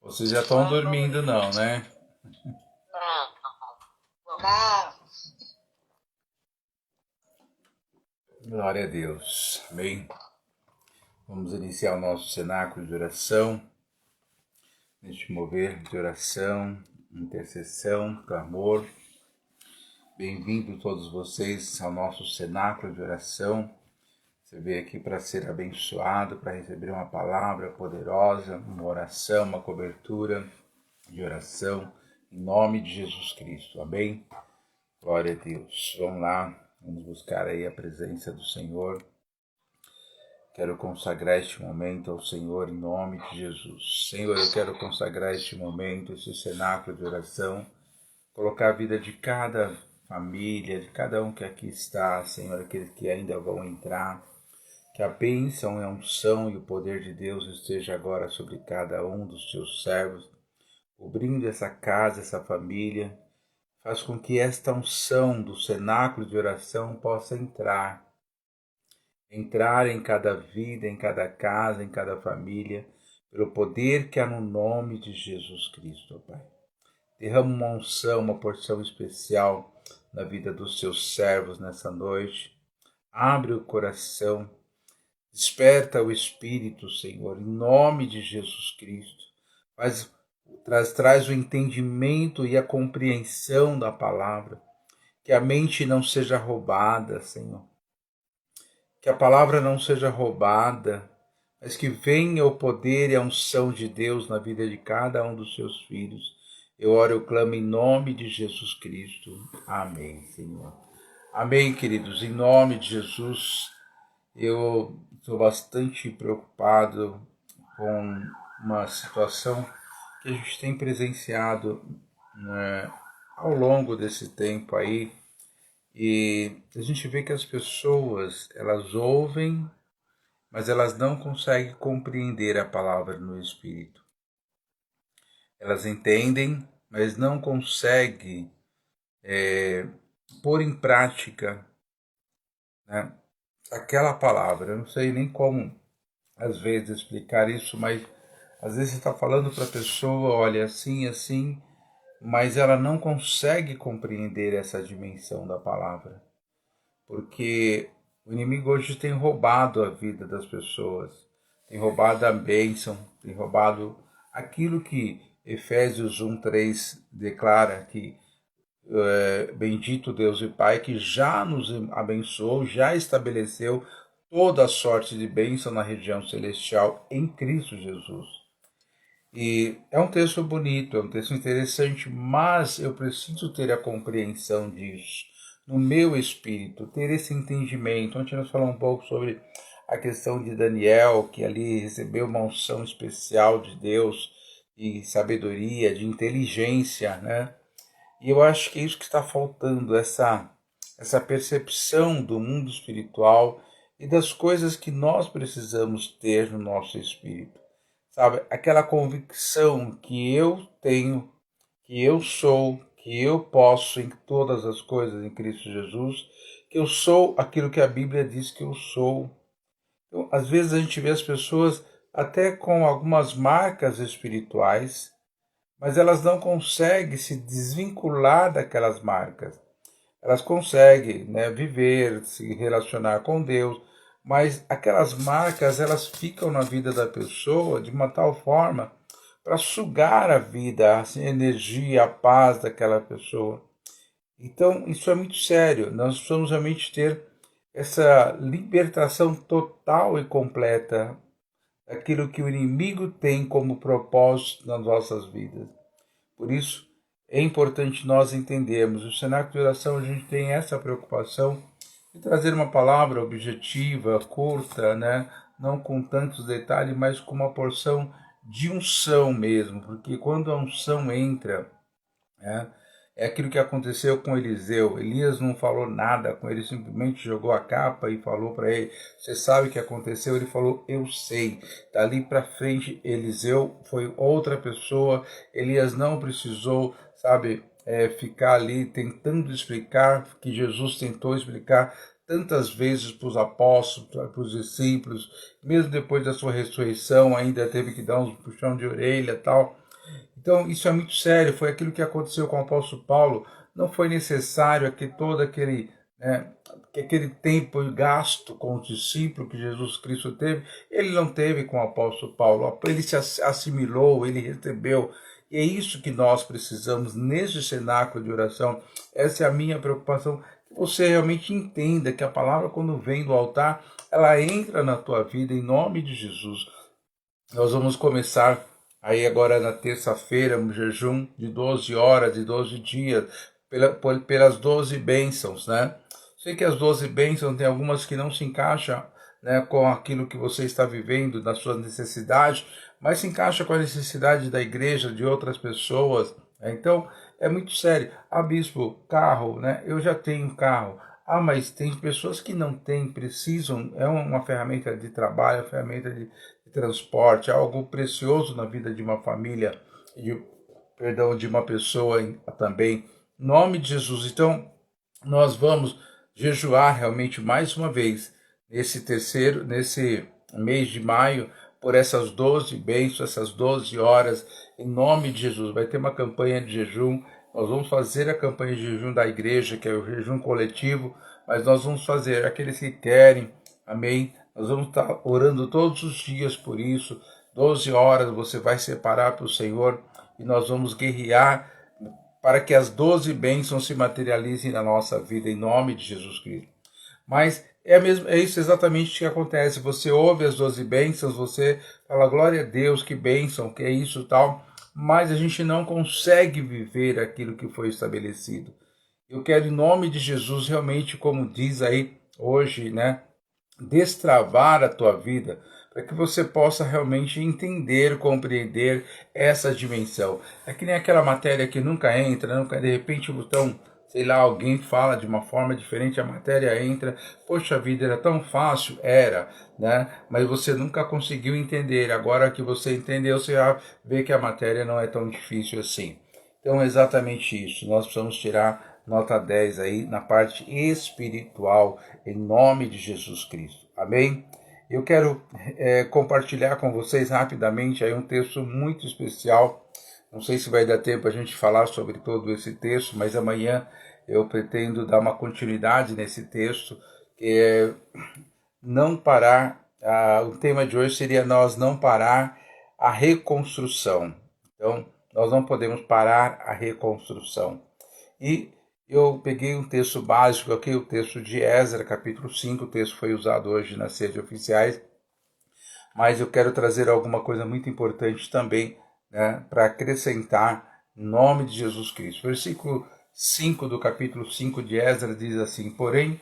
Vocês já estão dormindo não, né? Não. Glória a Deus. Amém. Vamos iniciar o nosso cenáculo de oração. Neste mover de oração, intercessão, clamor. Bem-vindos todos vocês ao nosso cenáculo de oração. Você veio aqui para ser abençoado, para receber uma palavra poderosa, uma oração, uma cobertura de oração, em nome de Jesus Cristo. Amém? Glória a Deus. Vamos lá, vamos buscar aí a presença do Senhor. Quero consagrar este momento ao Senhor em nome de Jesus. Senhor, eu quero consagrar este momento, esse cenáculo de oração, colocar a vida de cada família, de cada um que aqui está, Senhor, aqueles que ainda vão entrar. Que a bênção, a unção e o poder de Deus esteja agora sobre cada um dos teus servos, cobrindo essa casa, essa família. Faz com que esta unção do cenáculo de oração possa entrar em cada vida, em cada casa, em cada família, pelo poder que há no nome de Jesus Cristo, Pai. Derrama uma unção, uma porção especial na vida dos teus servos nessa noite. Abre o coração. Desperta o Espírito, Senhor, em nome de Jesus Cristo. Traz o entendimento e a compreensão da palavra. Que a mente não seja roubada, Senhor. Que a palavra não seja roubada, mas que venha o poder e a unção de Deus na vida de cada um dos seus filhos. Eu oro e clamo em nome de Jesus Cristo. Amém, Senhor. Amém, queridos. Em nome de Jesus, eu estou bastante preocupado com uma situação que a gente tem presenciado, né, ao longo desse tempo aí, e a gente vê que as pessoas, elas ouvem, mas elas não conseguem compreender a palavra no Espírito. Elas entendem, mas não conseguem pôr em prática, né, aquela palavra. Eu não sei nem como, às vezes, explicar isso, mas às vezes você está falando para a pessoa, olha, assim, assim, mas ela não consegue compreender essa dimensão da palavra. Porque o inimigo hoje tem roubado a vida das pessoas, tem roubado a bênção, tem roubado aquilo que Efésios 1:3 declara, que bendito Deus e Pai, que já nos abençoou, já estabeleceu toda a sorte de bênção na região celestial em Cristo Jesus. E é um texto bonito, é um texto interessante, mas eu preciso ter a compreensão disso no meu espírito, ter esse entendimento. Ontem nós falamos um pouco sobre a questão de Daniel, que ali recebeu uma unção especial de Deus, de sabedoria, de inteligência, né? E eu acho que é isso que está faltando, essa percepção do mundo espiritual e das coisas que nós precisamos ter no nosso espírito. Sabe, aquela convicção que eu tenho, que eu sou, que eu posso em todas as coisas em Cristo Jesus, que eu sou aquilo que a Bíblia diz que eu sou. Então, às vezes a gente vê as pessoas até com algumas marcas espirituais, mas elas não conseguem se desvincular daquelas marcas. Elas conseguem, né, viver, se relacionar com Deus, mas aquelas marcas, elas ficam na vida da pessoa de uma tal forma para sugar a vida, a energia, a paz daquela pessoa. Então, isso é muito sério. Nós precisamos realmente ter essa libertação total e completa daquilo que o inimigo tem como propósito nas nossas vidas. Por isso, é importante nós entendermos. O cenáculo de oração, a gente tem essa preocupação de trazer uma palavra objetiva, curta, né? Não com tantos detalhes, mas com uma porção de unção mesmo. Porque quando a unção entra, né, é aquilo que aconteceu com Eliseu. Elias não falou nada com ele, simplesmente jogou a capa e falou para ele: você sabe o que aconteceu? Ele falou: eu sei. Dali para frente, Eliseu foi outra pessoa. Elias não precisou, sabe, ficar ali tentando explicar, que Jesus tentou explicar tantas vezes para os apóstolos, para os discípulos. Mesmo depois da sua ressurreição, ainda teve que dar uns puxão de orelha e tal. Então, isso é muito sério, foi aquilo que aconteceu com o apóstolo Paulo. Não foi necessário todo aquele, né, aquele tempo gasto com os discípulos que Jesus Cristo teve, ele não teve com o apóstolo Paulo. Ele se assimilou, ele recebeu. E é isso que nós precisamos neste cenáculo de oração. Essa é a minha preocupação, que você realmente entenda que a palavra, quando vem do altar, ela entra na tua vida em nome de Jesus. Nós vamos começar aí agora na terça-feira um jejum de 12 horas, de 12 dias, pelas 12 bênçãos, né? Sei que as 12 bênçãos tem algumas que não se encaixam, né, com aquilo que você está vivendo, das suas necessidades, mas se encaixa com a necessidade da igreja, de outras pessoas, né? Então, é muito sério. Ah, bispo, carro, né? Eu já tenho carro. Ah, mas tem pessoas que não têm, precisam, é uma ferramenta de trabalho, uma ferramenta de transporte, é algo precioso na vida de uma família, de uma pessoa também. Em nome de Jesus. Então, nós vamos jejuar realmente mais uma vez nesse mês de maio, por essas 12 bênçãos, essas 12 horas, em nome de Jesus. Vai ter uma campanha de jejum, nós vamos fazer a campanha de jejum da igreja, que é o jejum coletivo, mas nós vamos fazer aqueles que querem, amém? Nós vamos estar orando todos os dias por isso, 12 horas você vai separar para o Senhor, e nós vamos guerrear para que as 12 bênçãos se materializem na nossa vida, em nome de Jesus Cristo. Mas é isso exatamente que acontece. Você ouve as 12 bênçãos, você fala, glória a Deus, que bênção, que é isso e tal, mas a gente não consegue viver aquilo que foi estabelecido. Eu quero, em nome de Jesus, realmente, como diz aí hoje, né, destravar a tua vida, para que você possa realmente entender, compreender essa dimensão. É que nem aquela matéria que nunca entra, nunca, de repente o botão, sei lá, alguém fala de uma forma diferente, a matéria entra, poxa vida, era tão fácil, era, né? Mas você nunca conseguiu entender, agora que você entendeu, você já vê que a matéria não é tão difícil assim. Então é exatamente isso, nós precisamos tirar nota 10 aí na parte espiritual, em nome de Jesus Cristo. Amém? Eu quero compartilhar com vocês rapidamente aí um texto muito especial. Não sei se vai dar tempo a gente falar sobre todo esse texto, mas amanhã eu pretendo dar uma continuidade nesse texto, que é não parar. O tema de hoje seria nós não parar a reconstrução. Então, nós não podemos parar a reconstrução. E eu peguei um texto básico aqui, o texto de Esdras, capítulo 5, o texto foi usado hoje nas redes oficiais, mas eu quero trazer alguma coisa muito importante também, né, para acrescentar em nome de Jesus Cristo. Versículo 5 do capítulo 5 de Esdras diz assim, porém,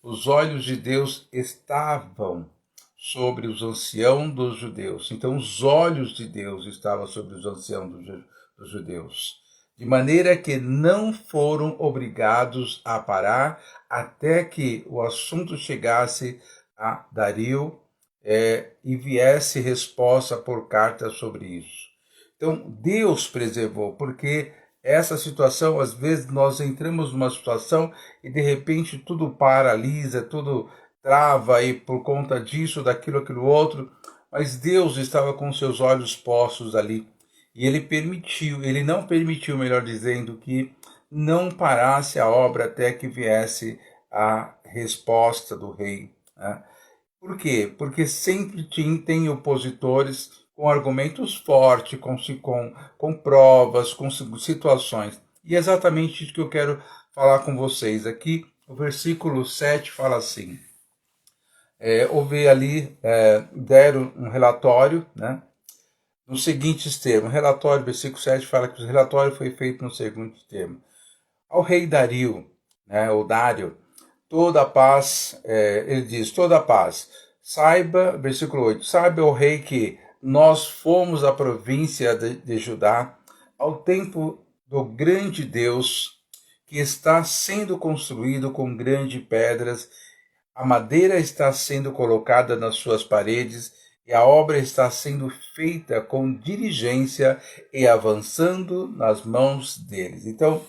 os olhos de Deus estavam sobre os anciãos dos judeus. Então, os olhos de Deus estavam sobre os anciãos dos judeus, de maneira que não foram obrigados a parar até que o assunto chegasse a Dario e viesse resposta por carta sobre isso. Então, Deus preservou, porque essa situação, às vezes nós entramos numa situação e de repente tudo paralisa, tudo trava aí por conta disso, daquilo, aquilo outro, mas Deus estava com seus olhos postos ali. E ele não permitiu, melhor dizendo, que não parasse a obra até que viesse a resposta do rei, né? Por quê? Porque sempre tem opositores com argumentos fortes, com provas, com situações. E é exatamente isso que eu quero falar com vocês. Aqui, o versículo 7 fala assim, houve ali, deram um relatório, né? Nos seguintes termos, relatório, versículo 7 fala que o relatório foi feito no seguinte termo. Ao rei Dario, né, ou Dário, toda a paz, ele diz, toda a paz, saiba, versículo 8, saiba o rei que nós fomos a província de Judá ao tempo do grande Deus que está sendo construído com grandes pedras, a madeira está sendo colocada nas suas paredes e a obra está sendo feita com diligência e avançando nas mãos deles. Então,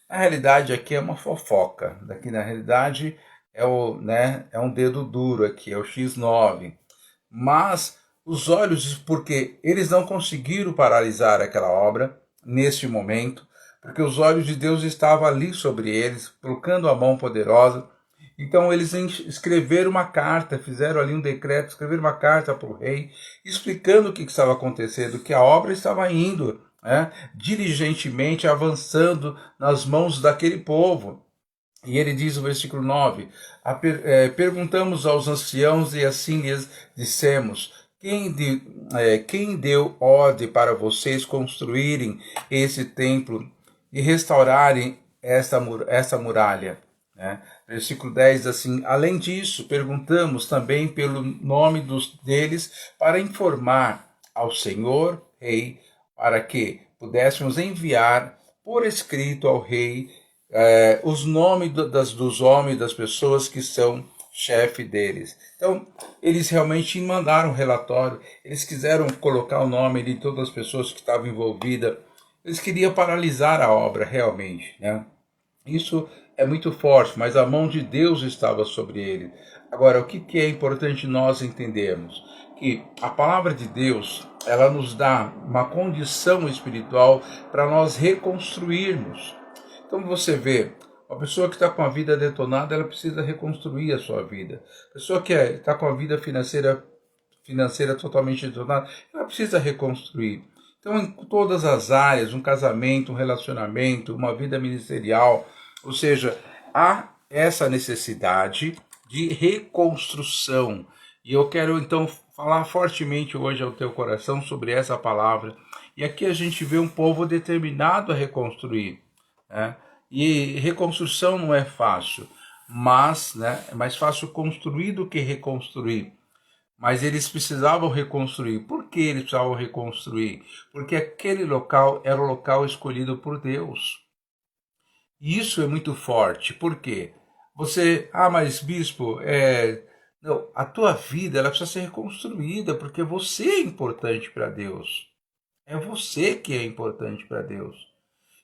na realidade, aqui é uma fofoca. Daqui, na realidade, é um dedo duro aqui, é o X9. Mas os olhos, porque eles não conseguiram paralisar aquela obra, neste momento, porque os olhos de Deus estavam ali sobre eles, colocando a mão poderosa. Então eles escreveram uma carta, fizeram ali um decreto, escreveram uma carta para o rei, explicando o que estava acontecendo, que a obra estava indo, né, diligentemente avançando nas mãos daquele povo. E ele diz no versículo 9, perguntamos aos anciãos e assim lhes dissemos, quem deu ordem para vocês construírem esse templo e restaurarem essa muralha? Né? Versículo 10 diz assim, além disso, perguntamos também pelo nome deles para informar ao Senhor, rei, para que pudéssemos enviar por escrito ao rei os nomes dos homens, das pessoas que são chefe deles. Então, eles realmente mandaram um relatório, eles quiseram colocar o nome de todas as pessoas que estavam envolvidas, eles queriam paralisar a obra realmente, né? Isso é muito forte, mas a mão de Deus estava sobre ele. Agora, o que é importante nós entendermos? Que a palavra de Deus, ela nos dá uma condição espiritual para nós reconstruirmos. Então você vê, uma pessoa que está com a vida detonada, ela precisa reconstruir a sua vida. A pessoa que está com a vida financeira totalmente detonada, ela precisa reconstruir. Então, em todas as áreas, um casamento, um relacionamento, uma vida ministerial, ou seja, há essa necessidade de reconstrução. E eu quero então falar fortemente hoje ao teu coração sobre essa palavra. E aqui a gente vê um povo determinado a reconstruir, né? E reconstrução não é fácil, mas, né, é mais fácil construir do que reconstruir. Mas eles precisavam reconstruir. Por que eles precisavam reconstruir? Porque aquele local era o local escolhido por Deus. E isso é muito forte. Por quê? Mas bispo, não, a tua vida ela precisa ser reconstruída, porque você é importante para Deus. É você que é importante para Deus.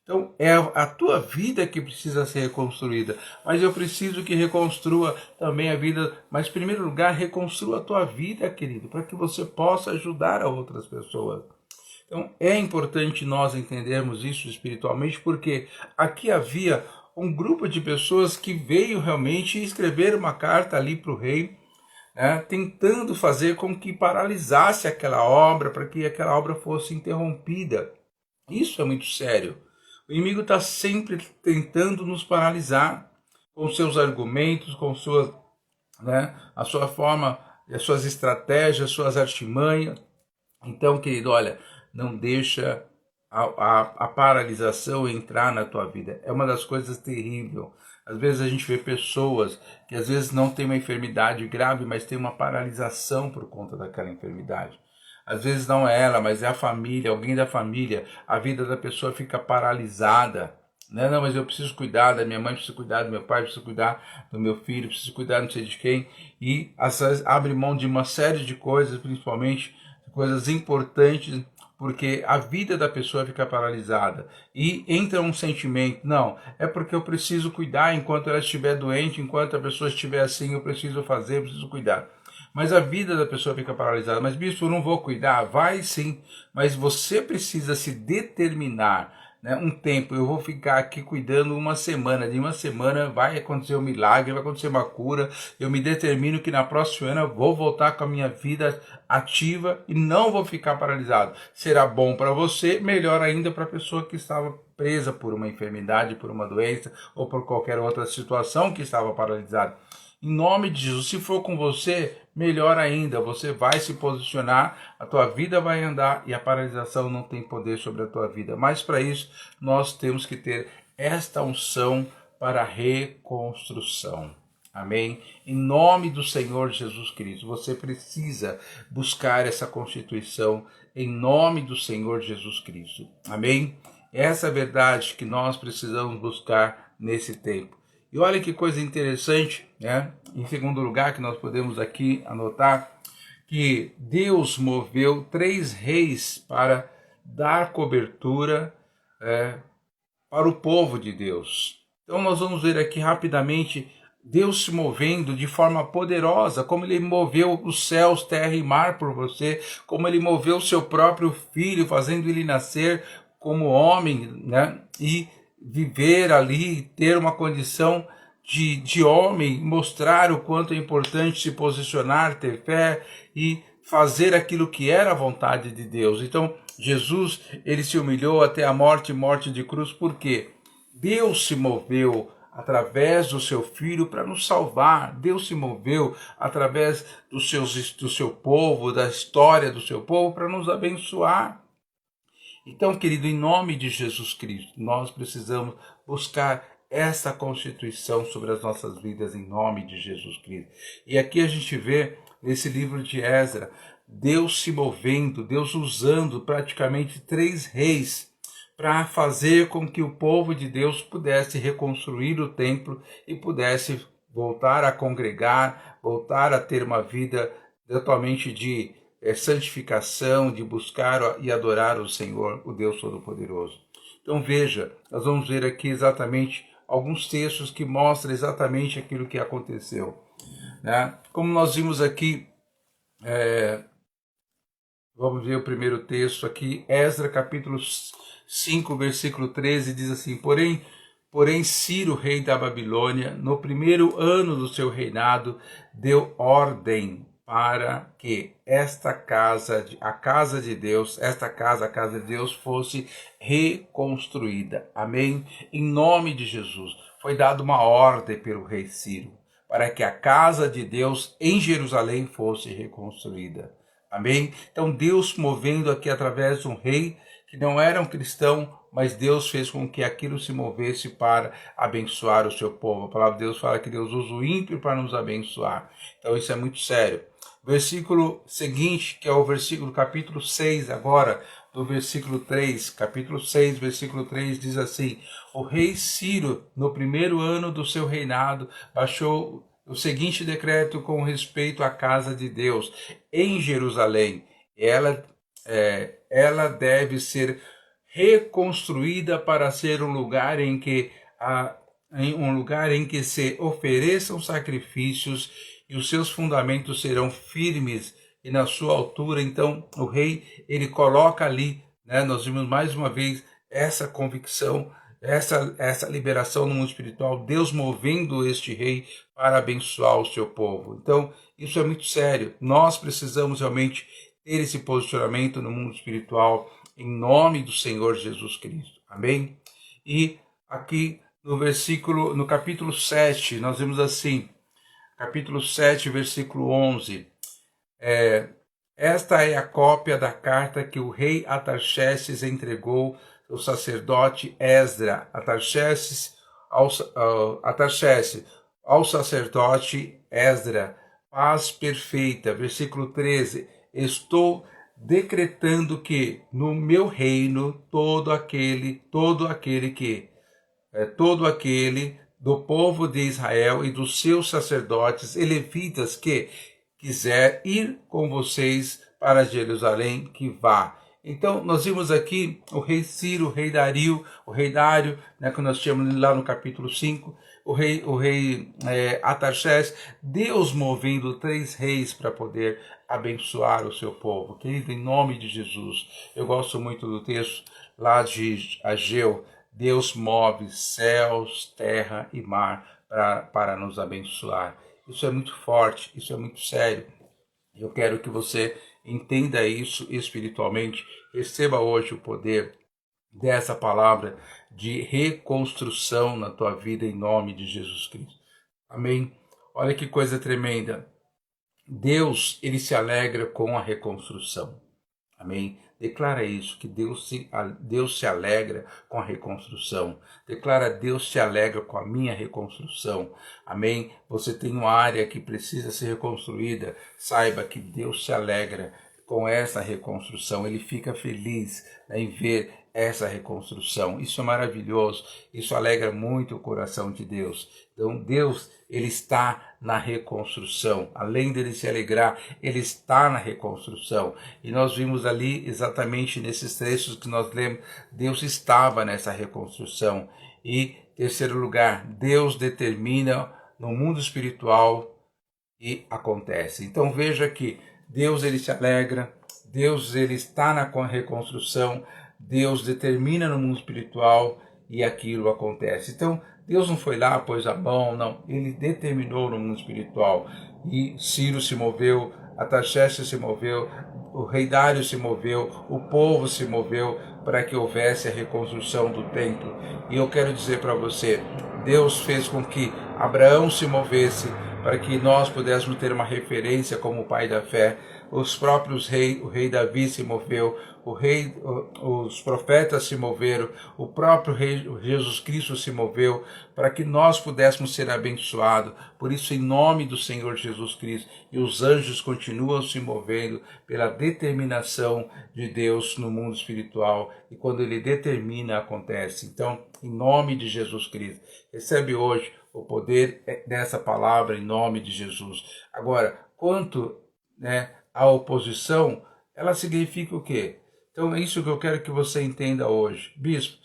Então, é a tua vida que precisa ser reconstruída. Mas eu preciso que reconstrua também a vida. Mas, em primeiro lugar, reconstrua a tua vida, querido, para que você possa ajudar a outras pessoas. Então, é importante nós entendermos isso espiritualmente, porque aqui havia um grupo de pessoas que veio realmente escrever uma carta ali para o rei, né, tentando fazer com que paralisasse aquela obra, para que aquela obra fosse interrompida. Isso é muito sério. O inimigo está sempre tentando nos paralisar com seus argumentos, com a sua forma, as suas estratégias, as suas artimanhas. Então, querido, olha, não deixa a paralisação entrar na tua vida. É uma das coisas terríveis. Às vezes a gente vê pessoas que às vezes não têm uma enfermidade grave, mas tem uma paralisação por conta daquela enfermidade. Às vezes não é ela, mas é a família, alguém da família. A vida da pessoa fica paralisada. Não, mas eu preciso cuidar da minha mãe, preciso cuidar do meu pai, preciso cuidar do meu filho, preciso cuidar não sei de quem. E às vezes abre mão de uma série de coisas, principalmente coisas importantes, porque a vida da pessoa fica paralisada. E entra um sentimento, não, é porque eu preciso cuidar enquanto ela estiver doente, enquanto a pessoa estiver assim, eu preciso fazer, eu preciso cuidar. Mas a vida da pessoa fica paralisada. Mas, bispo, eu não vou cuidar? Vai sim, mas você precisa se determinar, né, um tempo. Eu vou ficar aqui cuidando uma semana. De uma semana vai acontecer um milagre, vai acontecer uma cura. Eu me determino que na próxima semana eu vou voltar com a minha vida ativa e não vou ficar paralisado. Será bom para você, melhor ainda para a pessoa que estava presa por uma enfermidade, por uma doença ou por qualquer outra situação que estava paralisada. Em nome de Jesus, se for com você, melhor ainda, você vai se posicionar, a tua vida vai andar e a paralisação não tem poder sobre a tua vida. Mas para isso, nós temos que ter esta unção para a reconstrução. Amém? Em nome do Senhor Jesus Cristo, você precisa buscar essa constituição em nome do Senhor Jesus Cristo. Amém? Essa é a verdade que nós precisamos buscar nesse tempo. E olha que coisa interessante, né? Em segundo lugar, que nós podemos aqui anotar, que Deus moveu 3 reis para dar cobertura para o povo de Deus. Então nós vamos ver aqui rapidamente Deus se movendo de forma poderosa, como ele moveu os céus, terra e mar por você, como ele moveu o seu próprio filho, fazendo ele nascer como homem, né? E viver ali, ter uma condição de homem, mostrar o quanto é importante se posicionar, ter fé e fazer aquilo que era a vontade de Deus. Então, Jesus, ele se humilhou até a morte de cruz, por quê? Deus se moveu através do seu Filho para nos salvar. Deus se moveu através do seu povo, da história do seu povo, para nos abençoar. Então, querido, em nome de Jesus Cristo, nós precisamos buscar essa constituição sobre as nossas vidas em nome de Jesus Cristo. E aqui a gente vê nesse livro de Esdras, Deus se movendo, Deus usando praticamente 3 reis para fazer com que o povo de Deus pudesse reconstruir o templo e pudesse voltar a congregar, voltar a ter uma vida totalmente de santificação, de buscar e adorar o Senhor, o Deus Todo-Poderoso. Então veja, nós vamos ver aqui exatamente alguns textos que mostram exatamente aquilo que aconteceu. Né? Como nós vimos aqui, vamos ver o primeiro texto aqui, Esdras capítulo 5, versículo 13, diz assim, Porém Ciro, rei da Babilônia, no primeiro ano do seu reinado, deu ordem para que a casa de Deus, a casa de Deus fosse reconstruída. Amém? Em nome de Jesus, foi dada uma ordem pelo rei Ciro, para que a casa de Deus em Jerusalém fosse reconstruída. Amém? Então Deus movendo aqui através de um rei que não era um cristão, mas Deus fez com que aquilo se movesse para abençoar o seu povo. A palavra de Deus fala que Deus usa o ímpio para nos abençoar. Então isso é muito sério. Versículo seguinte, que é o versículo capítulo 6 agora, do versículo 3, capítulo 6, versículo 3, diz assim, o rei Ciro, no primeiro ano do seu reinado, baixou o seguinte decreto com respeito à casa de Deus em Jerusalém. Ela deve ser reconstruída para ser um lugar em que se ofereçam sacrifícios e os seus fundamentos serão firmes e na sua altura. Então o rei, ele coloca ali, né, nós vimos mais uma vez essa convicção, essa liberação no mundo espiritual, Deus movendo este rei para abençoar o seu povo. Então isso é muito sério, nós precisamos realmente ter esse posicionamento no mundo espiritual em nome do Senhor Jesus Cristo. Amém? E aqui no capítulo 7, nós vemos assim, capítulo 7, versículo 11, esta é a cópia da carta que o rei Artaxerxes entregou ao sacerdote Esdras, ao sacerdote Esdras, paz perfeita. Versículo 13, estou decretando que no meu reino todo aquele do povo de Israel e dos seus sacerdotes e levitas que quiser ir com vocês para Jerusalém, que vá. Então, nós vimos aqui o rei Ciro, o rei Dário, né, que nós tínhamos lá no capítulo 5, o rei Artaxerxes, Deus movendo 3 reis para poder abençoar o seu povo. Querido, em nome de Jesus, eu gosto muito do texto lá de Ageu, Deus move céus, terra e mar para nos abençoar. Isso é muito forte, isso é muito sério. Eu quero que você entenda isso espiritualmente, receba hoje o poder dessa palavra de reconstrução na tua vida em nome de Jesus Cristo. Amém? Olha que coisa tremenda. Deus, ele se alegra com a reconstrução. Amém? Declara isso, que Deus se alegra com a reconstrução. Declara, Deus se alegra com a minha reconstrução. Amém? Você tem uma área que precisa ser reconstruída. Saiba que Deus se alegra com essa reconstrução. Ele fica feliz, né, em ver essa reconstrução. Isso é maravilhoso. Isso alegra muito o coração de Deus. Então Deus, ele está na reconstrução. Além dele se alegrar, ele está na reconstrução. E nós vimos ali exatamente nesses trechos que nós lemos, Deus estava nessa reconstrução. E terceiro lugar, Deus determina no mundo espiritual e acontece. Então veja que Deus, ele se alegra, Deus, ele está na reconstrução, Deus determina no mundo espiritual e aquilo acontece. Então, Deus não foi lá, pôs a mão, não. Ele determinou no mundo espiritual. E Ciro se moveu, Artaxerxes se moveu, o rei Dário se moveu, o povo se moveu para que houvesse a reconstrução do templo. E eu quero dizer para você, Deus fez com que Abraão se movesse para que nós pudéssemos ter uma referência como pai da fé. Os próprios reis, o rei Davi se moveu, os profetas se moveram, o próprio rei Jesus Cristo se moveu para que nós pudéssemos ser abençoados. Por isso, em nome do Senhor Jesus Cristo, e os anjos continuam se movendo pela determinação de Deus no mundo espiritual, e quando Ele determina, acontece. Então, em nome de Jesus Cristo, recebe hoje o poder dessa palavra em nome de Jesus. Agora, quanto à oposição, ela significa o quê? Então é isso que eu quero que você entenda hoje. Bispo,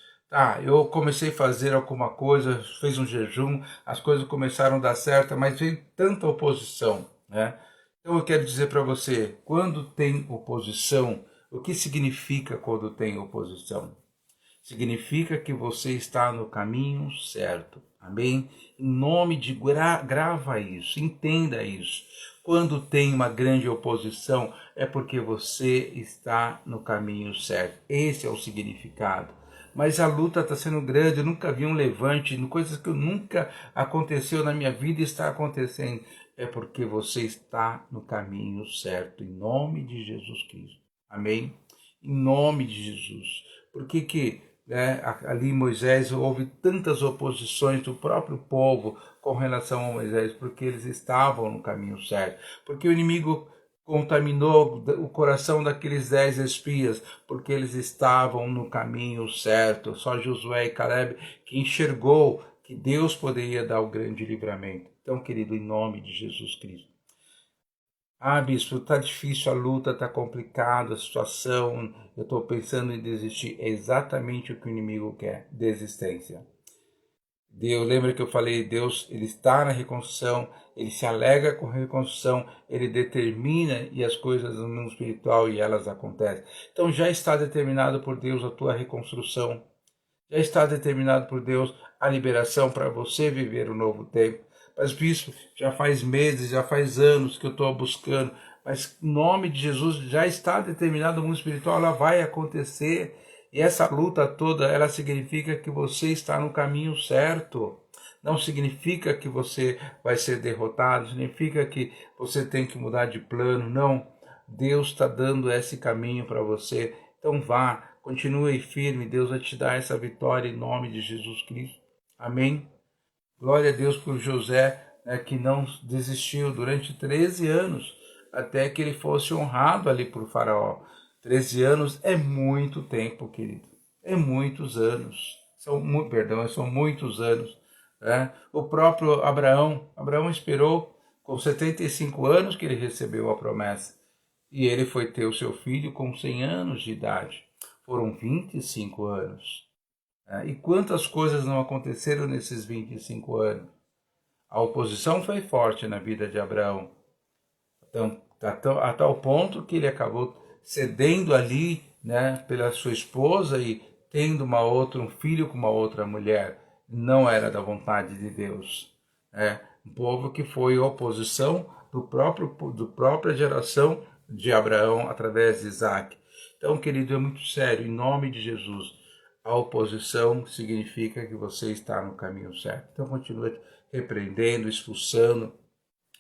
eu comecei a fazer alguma coisa, fez um jejum, as coisas começaram a dar certo, mas veio tanta oposição, né? Então eu quero dizer para você, quando tem oposição, o que significa quando tem oposição? Significa que você está no caminho certo. Amém? Em nome de grava isso, entenda isso. Quando tem uma grande oposição, é porque você está no caminho certo. Esse é o significado. Mas a luta está sendo grande, eu nunca vi um levante, coisas que nunca aconteceu na minha vida está acontecendo. É porque você está no caminho certo, em nome de Jesus Cristo. Amém? Em nome de Jesus. Por que ali Moisés houve tantas oposições do próprio povo com relação a Moisés? Porque eles estavam no caminho certo. Porque o inimigo contaminou o coração daqueles 10 espias, porque eles estavam no caminho certo. Só Josué e Caleb que enxergou que Deus poderia dar o grande livramento. Então, querido, em nome de Jesus Cristo. Bispo, está difícil a luta, está complicado a situação, eu estou pensando em desistir. É exatamente o que o inimigo quer, desistência. Deus, lembra que eu falei, Deus, ele está na reconstrução, ele se alegra com a reconstrução, ele determina e as coisas no mundo espiritual e elas acontecem. Então já está determinado por Deus a tua reconstrução, já está determinado por Deus a liberação para você viver o novo tempo. Mas, bispo, já faz meses, já faz anos que eu estou buscando, mas em nome de Jesus já está determinado o mundo espiritual, ela vai acontecer. E essa luta toda, ela significa que você está no caminho certo. Não significa que você vai ser derrotado, significa que você tem que mudar de plano, não. Deus está dando esse caminho para você. Então vá, continue firme, Deus vai te dar essa vitória em nome de Jesus Cristo. Amém? Glória a Deus por José, que não desistiu durante 13 anos, até que ele fosse honrado ali por Faraó. 13 anos é muito tempo, querido. É muitos anos. São muitos anos. Né? O próprio Abraão esperou com 75 anos que ele recebeu a promessa. E ele foi ter o seu filho com 100 anos de idade. Foram 25 anos. E quantas coisas não aconteceram nesses 25 anos? A oposição foi forte na vida de Abraão. Então, a tal ponto que ele acabou cedendo ali, pela sua esposa e tendo um filho com uma outra mulher. Não era da vontade de Deus. Um povo que foi oposição do própria geração de Abraão através de Isaac. Então, querido, é muito sério, em nome de Jesus. A oposição significa que você está no caminho certo. Então continue repreendendo, expulsando.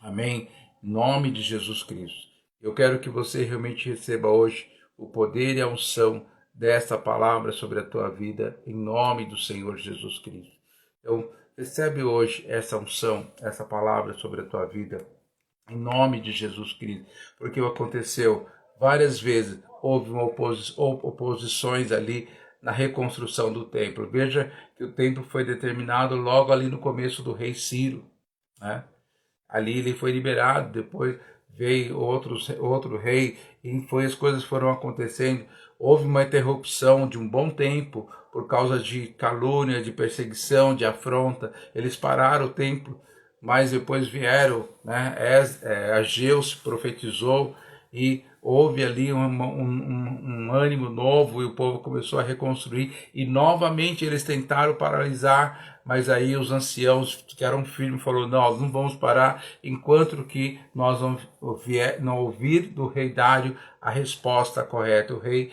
Amém? Em nome de Jesus Cristo. Eu quero que você realmente receba hoje o poder e a unção desta palavra sobre a tua vida, em nome do Senhor Jesus Cristo. Então, recebe hoje essa unção, essa palavra sobre a tua vida, em nome de Jesus Cristo. Porque aconteceu várias vezes, houve oposições ali, na reconstrução do templo. Veja que o templo foi determinado logo ali no começo do rei Ciro. Ali ele foi liberado, depois veio outro rei, e as coisas foram acontecendo. Houve uma interrupção de um bom tempo, por causa de calúnia, de perseguição, de afronta. Eles pararam o templo, mas depois vieram, Ageu se profetizou, e houve ali um ânimo novo e o povo começou a reconstruir e novamente eles tentaram paralisar, mas aí os anciãos que eram firmes falaram, nós não vamos parar enquanto que nós não ouvir do rei Dário a resposta correta. O rei,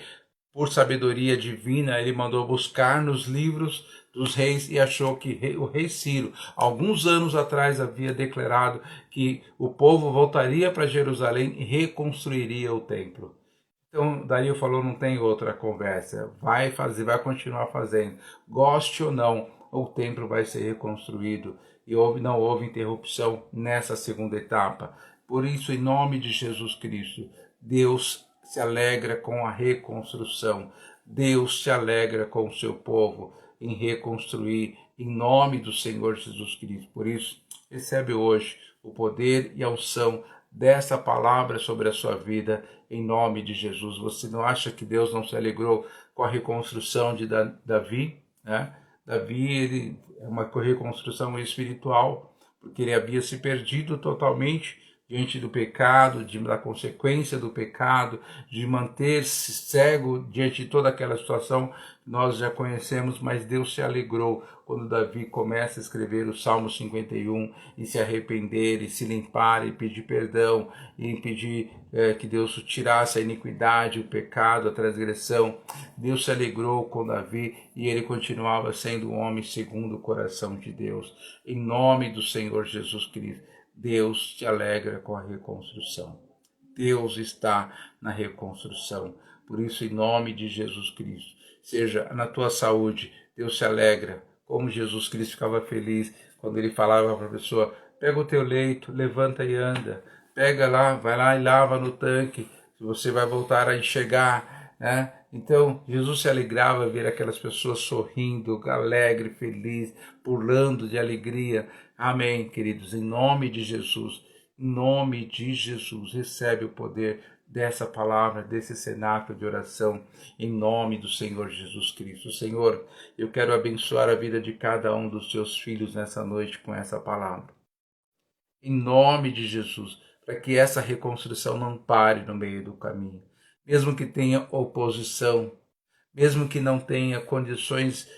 por sabedoria divina, ele mandou buscar nos livros dos reis e achou que o rei Ciro, alguns anos atrás, havia declarado que o povo voltaria para Jerusalém e reconstruiria o templo. Então, Dario falou, não tem outra conversa, vai fazer, vai continuar fazendo. Goste ou não, o templo vai ser reconstruído. E não houve interrupção nessa segunda etapa. Por isso, em nome de Jesus Cristo, Deus se alegra com a reconstrução. Deus se alegra com o seu povo em reconstruir em nome do Senhor Jesus Cristo. Por isso, recebe hoje o poder e a unção dessa palavra sobre a sua vida, em nome de Jesus. Você não acha que Deus não se alegrou com a reconstrução de Davi? Né? Davi, ele é uma reconstrução espiritual, porque ele havia se perdido totalmente diante do pecado, da consequência do pecado, de manter-se cego diante de toda aquela situação que nós já conhecemos, mas Deus se alegrou quando Davi começa a escrever o Salmo 51 e se arrepender e se limpar e pedir perdão e pedir que Deus tirasse a iniquidade, o pecado, a transgressão. Deus se alegrou com Davi e ele continuava sendo um homem segundo o coração de Deus. Em nome do Senhor Jesus Cristo. Deus se alegra com a reconstrução. Deus está na reconstrução. Por isso, em nome de Jesus Cristo, seja na tua saúde, Deus se alegra. Como Jesus Cristo ficava feliz quando ele falava para a pessoa, pega o teu leito, levanta e anda. Pega lá, vai lá e lava no tanque, você vai voltar a enxergar, né? Então, Jesus se alegrava ver aquelas pessoas sorrindo, alegre, feliz, pulando de alegria. Amém, queridos, em nome de Jesus, recebe o poder dessa palavra, desse cenáculo de oração, em nome do Senhor Jesus Cristo. Senhor, eu quero abençoar a vida de cada um dos teus filhos nessa noite com essa palavra. Em nome de Jesus, para que essa reconstrução não pare no meio do caminho. Mesmo que tenha oposição, mesmo que não tenha condições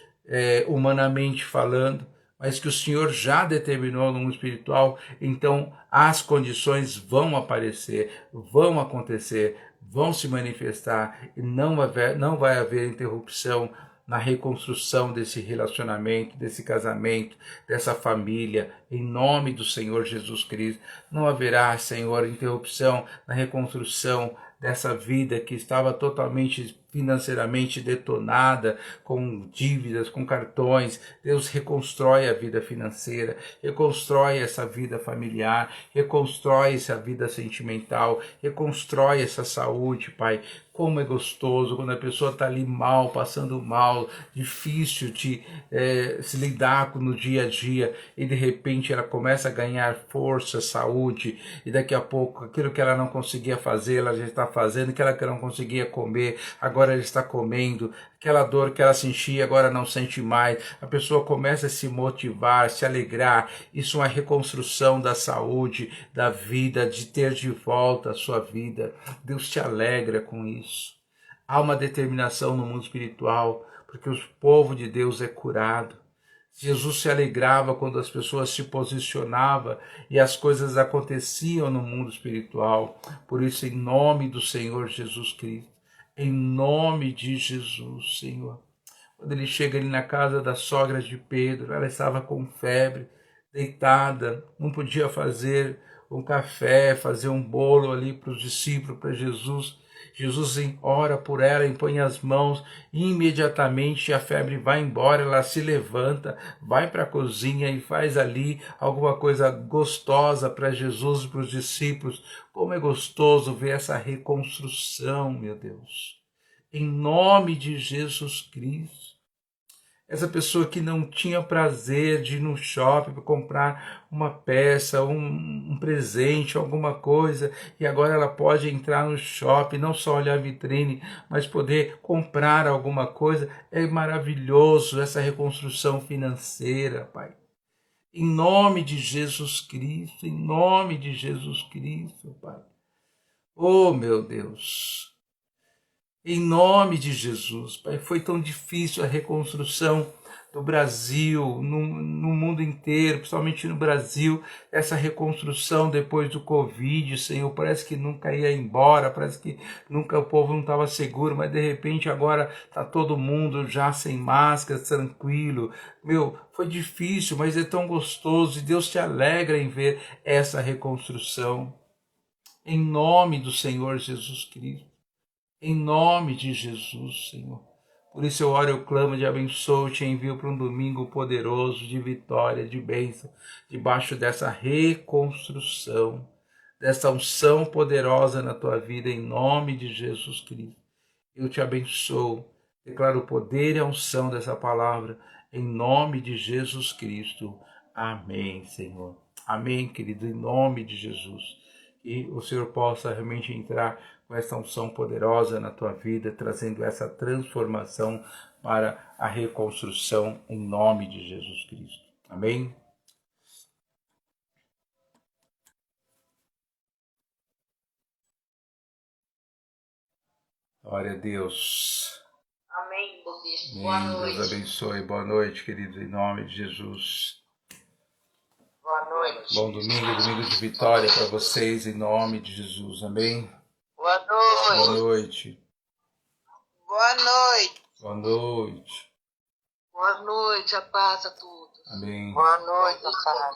humanamente falando, mas que o Senhor já determinou no mundo espiritual, então as condições vão aparecer, vão acontecer, vão se manifestar e não vai haver interrupção na reconstrução desse relacionamento, desse casamento, dessa família, em nome do Senhor Jesus Cristo. Não haverá, Senhor, interrupção na reconstrução dessa vida que estava totalmente financeiramente detonada, com dívidas, com cartões. Deus reconstrói a vida financeira, reconstrói essa vida familiar, reconstrói essa vida sentimental, reconstrói essa saúde, Pai. Como é gostoso quando a pessoa está ali mal, passando mal, difícil de se lidar no dia a dia, e de repente ela começa a ganhar força, saúde, e daqui a pouco aquilo que ela não conseguia fazer, ela já está fazendo, aquilo que ela não conseguia comer, agora ela está comendo, aquela dor que ela sentia, agora não sente mais. A pessoa começa a se motivar, se alegrar. Isso é uma reconstrução da saúde, da vida, de ter de volta a sua vida. Deus te alegra com isso. Há uma determinação no mundo espiritual, porque o povo de Deus é curado. Jesus se alegrava quando as pessoas se posicionavam e as coisas aconteciam no mundo espiritual. Por isso, em nome do Senhor Jesus Cristo, em nome de Jesus, Senhor. Quando ele chega ali na casa da sogra de Pedro, ela estava com febre, deitada, não podia fazer um café, fazer um bolo ali para os discípulos, para Jesus. Jesus ora por ela, impõe as mãos e imediatamente a febre vai embora, ela se levanta, vai para a cozinha e faz ali alguma coisa gostosa para Jesus e para os discípulos. Como é gostoso ver essa reconstrução, meu Deus. Em nome de Jesus Cristo. Essa pessoa que não tinha prazer de ir no shopping para comprar uma peça, um presente, alguma coisa, e agora ela pode entrar no shopping, não só olhar a vitrine, mas poder comprar alguma coisa. É maravilhoso essa reconstrução financeira, Pai. Em nome de Jesus Cristo, em nome de Jesus Cristo, Pai. Oh, meu Deus, em nome de Jesus, Pai, foi tão difícil a reconstrução do Brasil, no mundo inteiro, principalmente no Brasil, essa reconstrução depois do Covid, Senhor, parece que nunca ia embora, parece que nunca o povo não estava seguro, mas de repente agora está todo mundo já sem máscara, tranquilo. Meu, foi difícil, mas é tão gostoso e Deus te alegra em ver essa reconstrução. Em nome do Senhor Jesus Cristo. Em nome de Jesus, Senhor. Por isso eu oro, eu clamo, de abençoo, te envio para um domingo poderoso, de vitória, de bênção, debaixo dessa reconstrução, dessa unção poderosa na tua vida, em nome de Jesus Cristo. Eu te abençoo, declaro o poder e a unção dessa palavra, em nome de Jesus Cristo. Amém, Senhor. Amém, querido, em nome de Jesus. Que o Senhor possa realmente entrar com essa unção poderosa na tua vida, trazendo essa transformação para a reconstrução em nome de Jesus Cristo. Amém? Glória a Deus. Amém, Bispo. Boa noite. Deus abençoe. Boa noite, queridos, em nome de Jesus. Boa noite. Bom domingo, domingo de vitória para vocês, em nome de Jesus. Amém? Boa noite. Boa noite. Boa noite. Boa noite. Boa noite, a paz a todos. Amém. Boa noite, Sara.